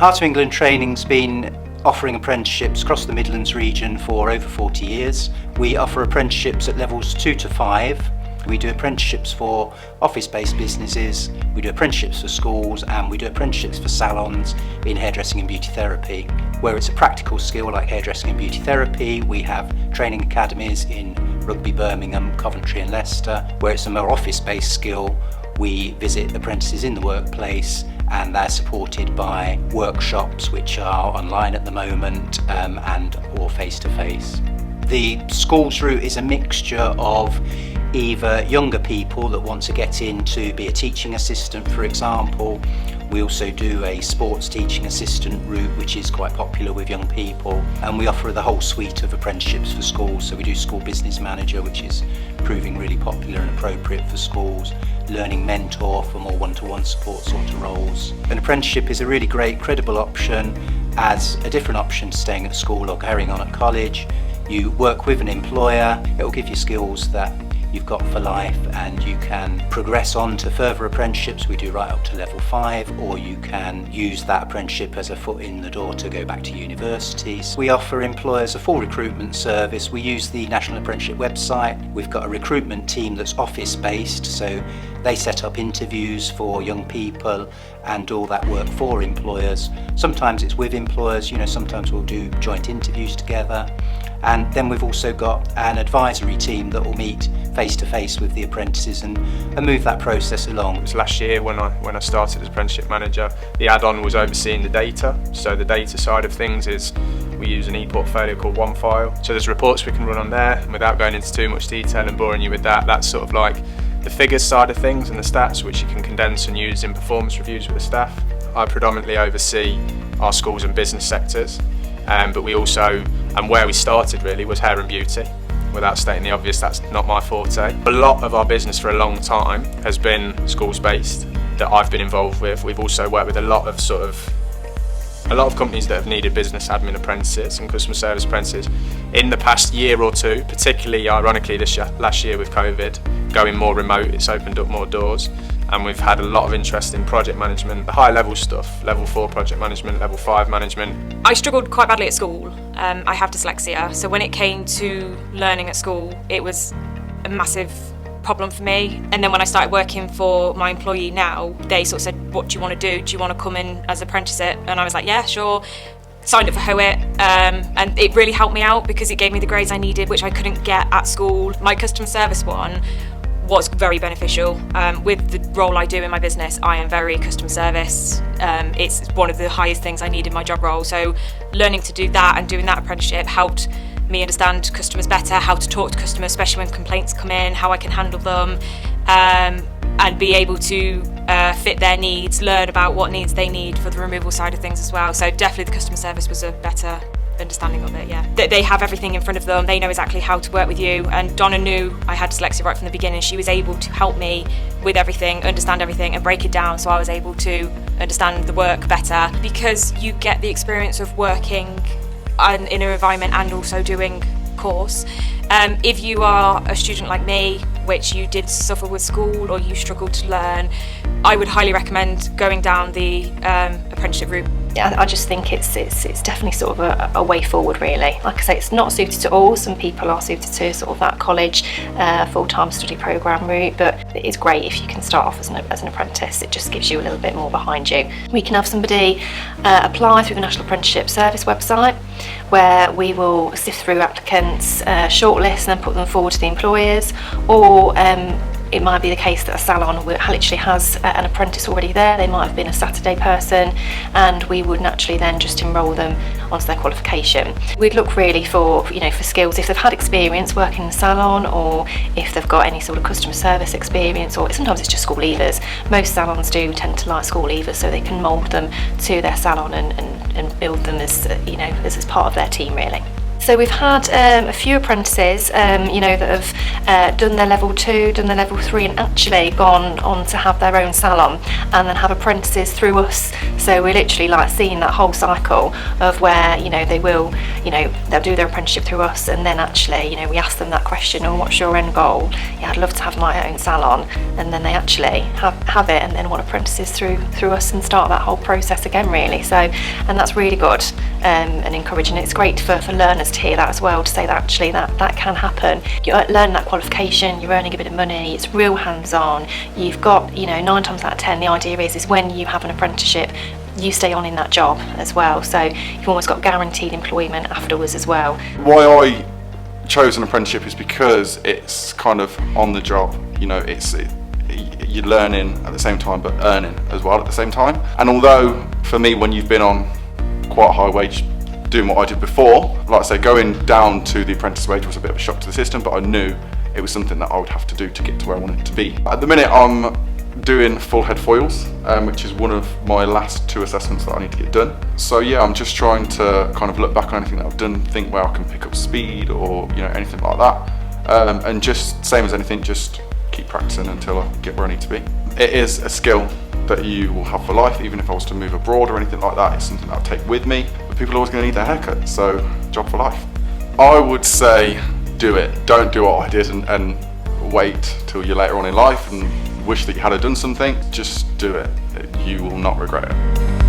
Heart of England Training's been offering apprenticeships across the Midlands region for over 40 years. We offer apprenticeships at levels 2 to 5. We do apprenticeships for office-based businesses, we do apprenticeships for schools, and we do apprenticeships for salons in hairdressing and beauty therapy. Where it's a practical skill like hairdressing and beauty therapy, we have training academies in Rugby, Birmingham, Coventry and Leicester. Where it's a more office-based skill, we visit apprentices in the workplace, and they're supported by workshops which are online at the moment and or face-to-face. The schools route is a mixture of either younger people that want to get in to be a teaching assistant, for example. We also do a sports teaching assistant route, which is quite popular with young people, and we offer the whole suite of apprenticeships for schools. So we do school business manager, which is proving really popular and appropriate for schools, learning mentor for more one-to-one support sort of roles. An apprenticeship is a really great, credible option as a different option to staying at school or carrying on at college. You work with an employer, it will give you skills that you've got for life, and you can progress on to further apprenticeships. We do right up to level 5, or you can use that apprenticeship as a foot in the door to go back to universities. We offer employers a full recruitment service. We use the National Apprenticeship website. We've got a recruitment team that's office based, so they set up interviews for young people and all that work for employers. Sometimes it's with employers, sometimes we'll do joint interviews together. And then we've also got an advisory team that will meet face-to-face with the apprentices and move that process along. It was last year when I started as apprenticeship manager. The add-on was overseeing the data. So the data side of things is we use an e-portfolio called OneFile. So there's reports we can run on there, and without going into too much detail and boring you with that, that's sort of like the figures side of things and the stats, which you can condense and use in performance reviews with the staff. I predominantly oversee our schools and business sectors, but we also, and where we started really, was hair and beauty. Without stating the obvious, that's not my forte. A lot of our business for a long time has been schools based that I've been involved with. We've also worked with a lot of companies that have needed business admin apprentices and customer service apprentices. In the past year or two, particularly ironically last year with COVID, going more remote, it's opened up more doors. And we've had a lot of interest in project management, the high level stuff, level 4 project management, level 5 management. I struggled quite badly at school. I have dyslexia, so when it came to learning at school, it was a massive problem for me. And then when I started working for my employee now, they sort of said, what do you want to do? Do you want to come in as an apprentice? And I was like, yeah, sure. Signed up for HOET, and it really helped me out because it gave me the grades I needed, which I couldn't get at school. My customer service one was very beneficial. With the role I do in my business, I am very customer service. It's one of the highest things I need in my job role. So learning to do that and doing that apprenticeship helped me understand customers better, how to talk to customers, especially when complaints come in, how I can handle them, and be able to fit their needs, learn about what needs they need for the removal side of things as well. So definitely the customer service was a better understanding of it, yeah. They have everything in front of them, they know exactly how to work with you, and Donna knew I had dyslexia right from the beginning. She was able to help me with everything, understand everything and break it down so I was able to understand the work better, because you get the experience of working in an environment and also doing course. If you are a student like me, which you did suffer with school or you struggled to learn, I would highly recommend going down the apprenticeship route. Yeah, I just think it's definitely sort of a way forward really. Like I say, it's not suited to all. Some people are suited to sort of that college full-time study programme route, but it is great if you can start off as an apprentice. It just gives you a little bit more behind you. We can have somebody apply through the National Apprenticeship Service website, where we will sift through applicants, shortlist and then put them forward to the employers, or it might be the case that a salon literally has an apprentice already there. They might have been a Saturday person, and we would naturally then just enrol them onto their qualification. We'd look really for skills if they've had experience working in a salon, or if they've got any sort of customer service experience, or sometimes it's just school leavers. Most salons do tend to like school leavers, so they can mould them to their salon and build them as as part of their team really. So we've had a few apprentices, that have done their level 2, done their level 3, and actually gone on to have their own salon, and then have apprentices through us. So we're literally like seeing that whole cycle of where they'll do their apprenticeship through us, and then actually we ask them that question, oh, what's your end goal? Yeah, I'd love to have my own salon, and then they actually have it, and then want apprentices through us and start that whole process again, really. So, and that's really good and encouraging. It's great for learners to hear that as well, to say that actually that can happen. You're learning that qualification, you're earning a bit of money, it's real hands-on. You've got 9 times out of 10 the idea is when you have an apprenticeship you stay on in that job as well, so you've almost got guaranteed employment afterwards as well. Why I chose an apprenticeship is because it's kind of on the job, you're learning at the same time but earning as well at the same time. And although for me, when you've been on quite a high wage doing what I did before, like I say, going down to the apprentice wage was a bit of a shock to the system, but I knew it was something that I would have to do to get to where I wanted to be. At the minute I'm doing full head foils, which is one of my last 2 assessments that I need to get done. So yeah, I'm just trying to kind of look back on anything that I've done, think where I can pick up speed or anything like that, and just same as anything, just keep practicing until I get where I need to be. It is a skill that you will have for life. Even if I was to move abroad or anything like that, it's something that I'll take with me. But people are always going to need their haircut, so job for life. I would say do it. Don't do what I did and wait till you're later on in life and wish that you had done something. Just do it. You will not regret it.